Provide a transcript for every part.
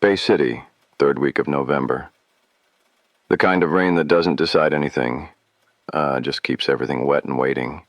Bay City, third week of November. The kind of rain that doesn't decide anything, just keeps everything wet and waiting.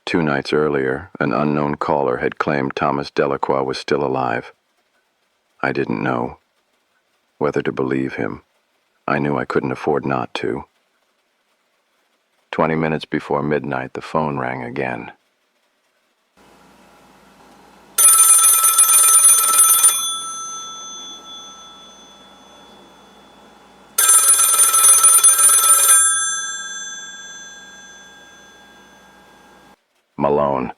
2 nights earlier, an unknown caller had claimed Thomas Delacroix was still alive. I didn't know whether to believe him. I knew I couldn't afford not to. 20 minutes before midnight, the phone rang again. Malone.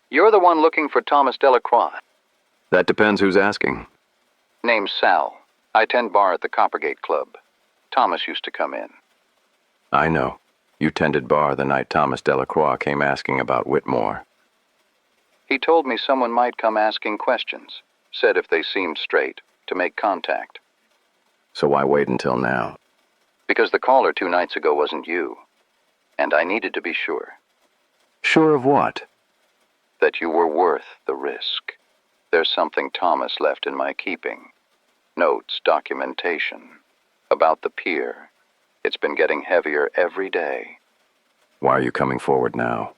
You're the one looking for Thomas Delacroix. That depends who's asking. Name's Sal. I tend bar at the Coppergate Club. Thomas used to come in. I know. You tended bar the night Thomas Delacroix came asking about Whitmore. He told me someone might come asking questions. Said if they seemed straight, to make contact. So why wait until now? Because the caller 2 nights ago wasn't you. And I needed to be sure. Sure of what? That you were worth the risk. There's something Thomas left in my keeping. Notes, documentation. About the pier. It's been getting heavier every day. Why are you coming forward now?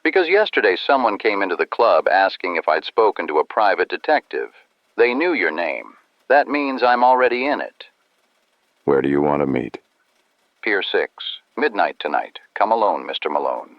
Because yesterday someone came into the club asking if I'd spoken to a private detective. They knew your name. That means I'm already in it. Where do you want to meet? Pier 6. Midnight tonight. Come alone, Mr. Malone.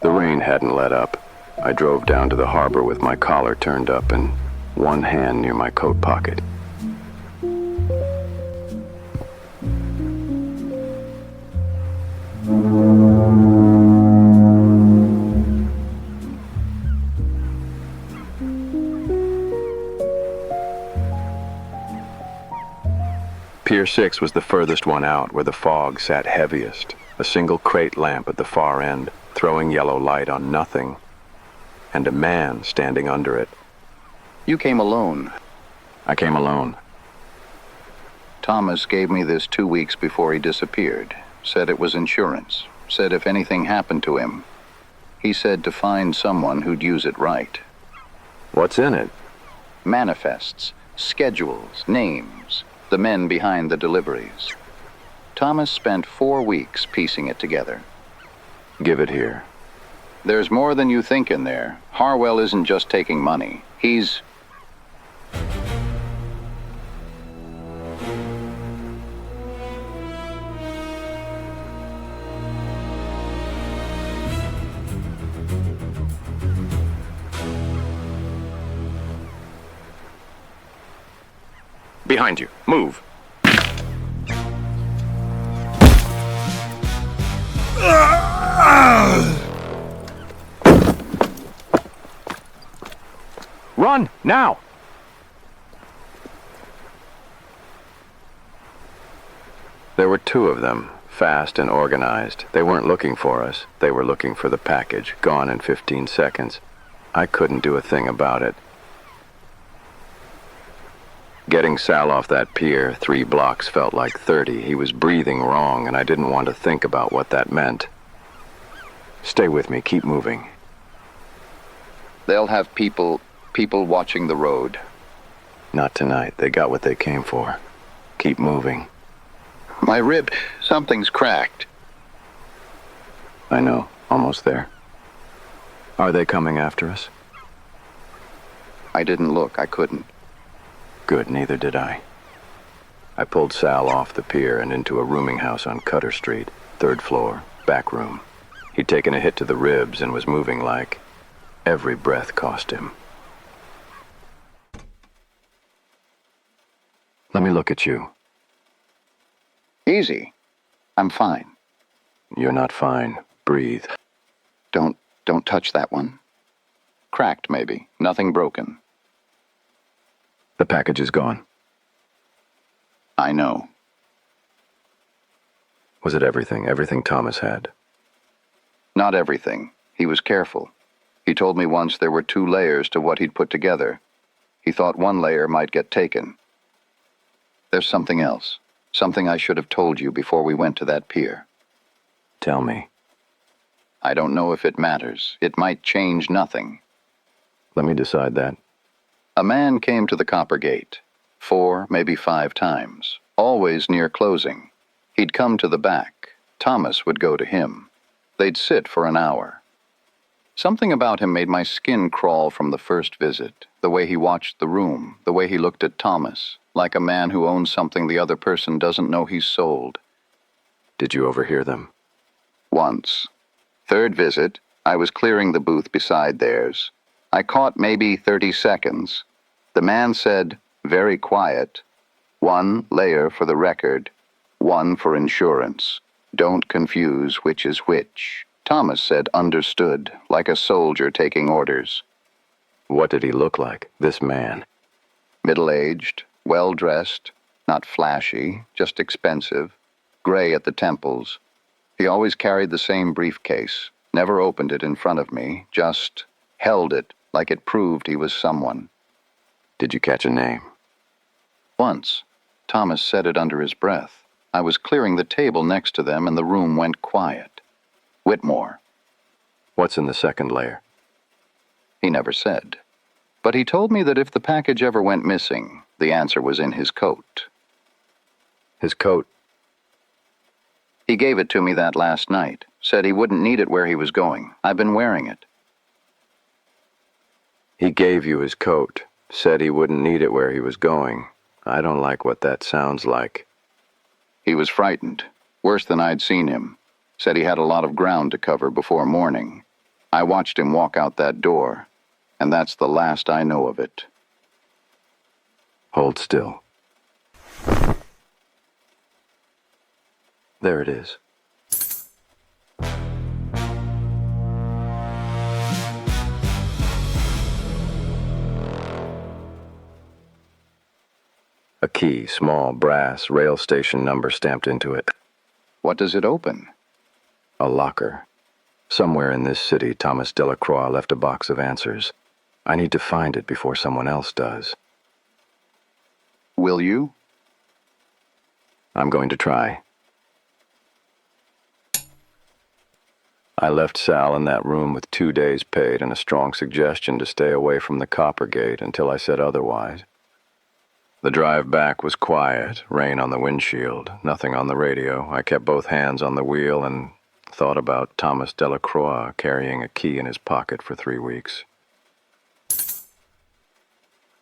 The rain hadn't let up. I drove down to the harbor with my collar turned up and one hand near my coat pocket. Pier 6 was the furthest one out, where the fog sat heaviest, a single crate lamp at the far end, throwing yellow light on nothing, and a man standing under it. You came alone. I came alone. Thomas gave me this 2 weeks before he disappeared. Said it was insurance. Said if anything happened to him, he said to find someone who'd use it right. What's in it? Manifests, schedules, names, the men behind the deliveries. Thomas spent 4 weeks piecing it together. Give it here. There's more than you think in there. Harwell isn't just taking money. He's... Behind you. Move. Run, now! There were 2 of them, fast and organized. They weren't looking for us. They were looking for the package, gone in 15 seconds. I couldn't do a thing about it. Getting Sal off that pier 3 blocks felt like 30. He was breathing wrong, and I didn't want to think about what that meant. Stay with me. Keep moving. They'll have people watching the road. Not tonight. They got what they came for. Keep moving. My rib, something's cracked. I know. Almost there. Are they coming after us? I didn't look. I couldn't. Good, neither did I. I pulled Sal off the pier and into a rooming house on Cutter Street, 3rd floor, back room. He'd taken a hit to the ribs and was moving like every breath cost him. Let me look at you. Easy. I'm fine. You're not fine. Breathe. Don't touch that one. Cracked, maybe. Nothing broken. The package is gone. I know. Was it everything? Everything Thomas had? Not everything. He was careful. He told me once there were 2 layers to what he'd put together. He thought one layer might get taken. There's something else. Something I should have told you before we went to that pier. Tell me. I don't know if it matters. It might change nothing. Let me decide that. A man came to the Copper Gate 4, maybe 5 times, always near closing. He'd come to the back. Thomas would go to him. They'd sit for an hour. Something about him made my skin crawl from the first visit, the way he watched the room, the way he looked at Thomas, like a man who owns something the other person doesn't know he's sold. Did you overhear them? Once. 3rd visit, I was clearing the booth beside theirs. I caught maybe 30 seconds. The man said, very quiet, 1 layer for the record, 1 for insurance. Don't confuse which is which. Thomas said understood, like a soldier taking orders. What did he look like, this man? Middle-aged, well-dressed, not flashy, just expensive, gray at the temples. He always carried the same briefcase, never opened it in front of me, just held it like it proved he was someone. Did you catch a name? Once. Thomas said it under his breath. I was clearing the table next to them and the room went quiet. Whitmore. What's in the 2nd layer? He never said. But he told me that if the package ever went missing, the answer was in his coat. His coat. He gave it to me that last night. Said he wouldn't need it where he was going. I've been wearing it. He gave you his coat. Said he wouldn't need it where he was going. I don't like what that sounds like. He was frightened. Worse than I'd seen him. Said he had a lot of ground to cover before morning. I watched him walk out that door, and that's the last I know of it. Hold still. There it is. A key, small, brass, rail station number stamped into it. What does it open? A locker. Somewhere in this city, Thomas Delacroix left a box of answers. I need to find it before someone else does. Will you? I'm going to try. I left Sal in that room with 2 days paid and a strong suggestion to stay away from the Copper Gate until I said otherwise. The drive back was quiet, rain on the windshield, nothing on the radio. I kept both hands on the wheel and thought about Thomas Delacroix carrying a key in his pocket for 3 weeks.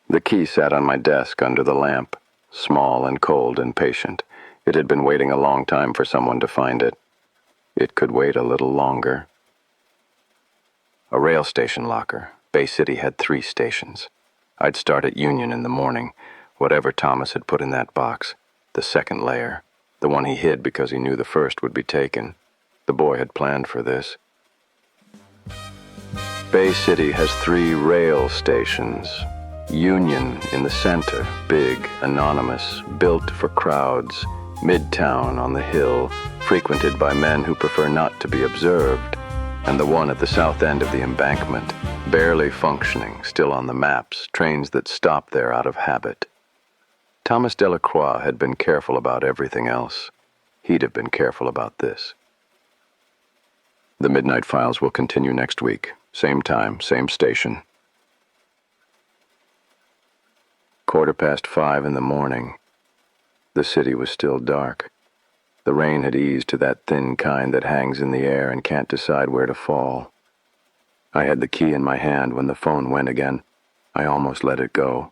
The key sat on my desk under the lamp, small and cold and patient. It had been waiting a long time for someone to find it. It could wait a little longer. A rail station locker. Bay City had 3 stations. I'd start at Union in the morning. Whatever Thomas had put in that box, the 2nd layer, the one he hid because he knew the first would be taken. The boy had planned for this. Bay City has 3 rail stations. Union in the center, big, anonymous, built for crowds. Midtown on the hill, frequented by men who prefer not to be observed. And the one at the south end of the embankment, barely functioning, still on the maps, trains that stop there out of habit. Thomas Delacroix had been careful about everything else. He'd have been careful about this. The Midnight Files will continue next week. Same time, same station. 5:15 in the morning. The city was still dark. The rain had eased to that thin kind that hangs in the air and can't decide where to fall. I had the key in my hand when the phone went again. I almost let it go.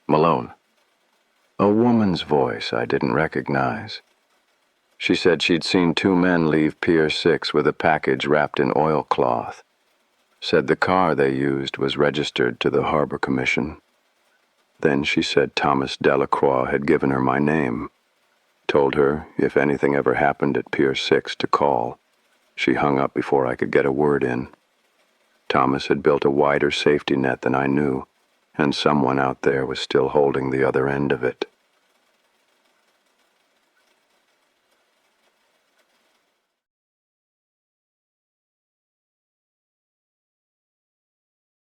Malone. A woman's voice I didn't recognize. She said she'd seen 2 men leave Pier 6 with a package wrapped in oilcloth. Said the car they used was registered to the Harbor Commission. Then she said Thomas Delacroix had given her my name. Told her if anything ever happened at Pier 6 to call. She hung up before I could get a word in. Thomas had built a wider safety net than I knew, and someone out there was still holding the other end of it.